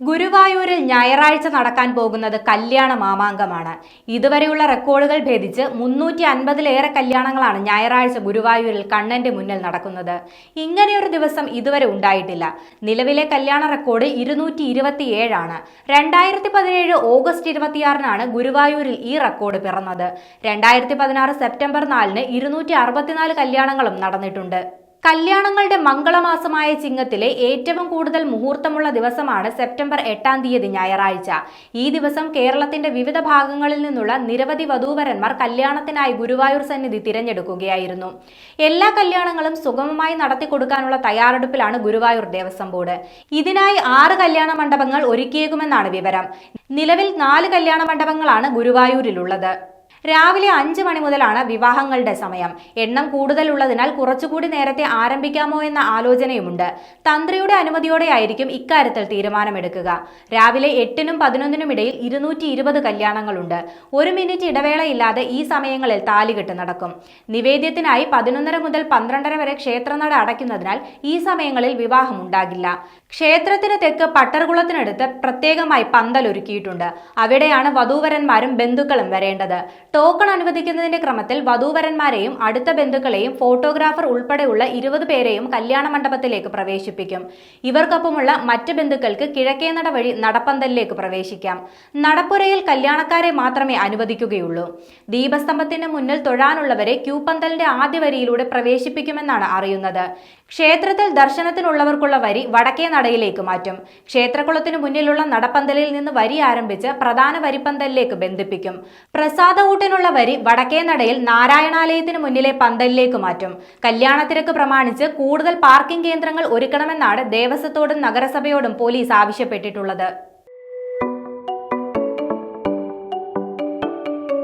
ഗുരുവായൂരിൽ ഞായറാഴ്ച നടക്കാൻ പോകുന്നത് കല്യാണ മാമാങ്കമാണ്. ഇതുവരെയുള്ള റെക്കോർഡുകൾ ഭേദിച്ച് 350-ലേറെ കല്യാണങ്ങളാണ് ഞായറാഴ്ച ഗുരുവായൂരിൽ കണ്ണന്റെ മുന്നിൽ നടക്കുന്നത്. ഇങ്ങനെയൊരു ദിവസം ഇതുവരെ ഉണ്ടായിട്ടില്ല. നിലവിലെ കല്യാണ റെക്കോർഡ് 227 ആണ്. 2017 ഓഗസ്റ്റ് 26-നാണ് ഗുരുവായൂരിൽ ഈ റെക്കോർഡ് പിറന്നത്. 2016 സെപ്റ്റംബർ 4-ന് 264 കല്യാണങ്ങളും നടന്നിട്ടുണ്ട്. കല്യാണങ്ങളുടെ മംഗളമാസമായ ചിങ്ങത്തിലെ ഏറ്റവും കൂടുതൽ മുഹൂർത്തമുള്ള ദിവസമാണ് സെപ്റ്റംബർ 8-ാം തീയതി ഞായറാഴ്ച. ഈ ദിവസം കേരളത്തിന്റെ വിവിധ ഭാഗങ്ങളിൽ നിന്നുള്ള നിരവധി വധൂവരന്മാർ കല്യാണത്തിനായി ഗുരുവായൂർ സന്നിധി തിരഞ്ഞെടുക്കുകയായിരുന്നു. എല്ലാ കല്യാണങ്ങളും സുഗമമായി നടത്തിക്കൊടുക്കാനുള്ള തയ്യാറെടുപ്പിലാണ് ഗുരുവായൂർ ദേവസ്വം ബോർഡ്. ഇതിനായി 6 കല്യാണ മണ്ഡപങ്ങൾ ഒരുക്കിയേക്കുമെന്നാണ് വിവരം. നിലവിൽ 4 കല്യാണ മണ്ഡപങ്ങളാണ് ഗുരുവായൂരിലുള്ളത്. രാവിലെ 5 മണി മുതലാണ് വിവാഹങ്ങളുടെ സമയം. എണ്ണം കൂടുതലുള്ളതിനാൽ കുറച്ചുകൂടി നേരത്തെ ആരംഭിക്കാമോ എന്ന ആലോചനയുമുണ്ട്. തന്ത്രിയുടെ അനുമതിയോടെയായിരിക്കും ഇക്കാര്യത്തിൽ തീരുമാനമെടുക്കുക. രാവിലെ 8-നും 11-നും ഇടയിൽ 220 കല്യാണങ്ങളുണ്ട്. 1 മിനിറ്റ് ഇടവേളയില്ലാതെ ഈ സമയങ്ങളിൽ താലികെട്ട് നടക്കും. നിവേദ്യത്തിനായി 11:30 മുതൽ 12:30 വരെ ക്ഷേത്രനട അടയ്ക്കുന്നതിനാൽ ഈ സമയങ്ങളിൽ വിവാഹം ഉണ്ടാകില്ല. ക്ഷേത്രത്തിന് തെക്ക് പട്ടർകുളത്തിനടുത്ത് പ്രത്യേകമായി പന്തൽ ഒരുക്കിയിട്ടുണ്ട്. അവിടെയാണ് വധൂവരന്മാരും ബന്ധുക്കളും വരേണ്ടത്. ടോക്കൺ അനുവദിക്കുന്നതിന്റെ ക്രമത്തിൽ വധൂവരന്മാരെയും അടുത്ത ബന്ധുക്കളെയും ഫോട്ടോഗ്രാഫർ ഉൾപ്പെടെയുള്ള 20 പേരെയും കല്യാണ മണ്ഡപത്തിലേക്ക് പ്രവേശിപ്പിക്കും. ഇവർക്കൊപ്പമുള്ള മറ്റ് ബന്ധുക്കൾക്ക് കിഴക്കേനട വഴി നടപ്പന്തലിലേക്ക് പ്രവേശിക്കാം. നടപ്പുരയിൽ കല്യാണക്കാരെ മാത്രമേ അനുവദിക്കുകയുള്ളൂ. ദീപസ്തംഭത്തിന് മുന്നിൽ തൊഴാനുള്ളവരെ ക്യൂ പന്തലിന്റെ ആദ്യ വരിയിലൂടെ പ്രവേശിപ്പിക്കുമെന്നാണ് അറിയുന്നത്. ക്ഷേത്രത്തിൽ ദർശനത്തിനുള്ളവർക്കുള്ള വരി വടക്കേ നടയിലേക്ക് മാറ്റും. ക്ഷേത്രകുളത്തിനു മുന്നിലുള്ള നടപ്പന്തലിൽ നിന്ന് വരി ആരംഭിച്ച് പ്രധാന വരിപ്പന്തലിലേക്ക് ബന്ധിപ്പിക്കും. പ്രസാദകൂട്ടിനുള്ള വരി വടക്കേ നടയിൽ നാരായണാലയത്തിന് മുന്നിലെ പന്തലിലേക്ക് മാറ്റും. കല്യാണത്തിരക്ക് പ്രമാണിച്ച് കൂടുതൽ പാർക്കിംഗ് കേന്ദ്രങ്ങൾ ഒരുക്കണമെന്നാണ് ദേവസ്വത്തോടും നഗരസഭയോടും പോലീസ് ആവശ്യപ്പെട്ടിട്ടുള്ളത്.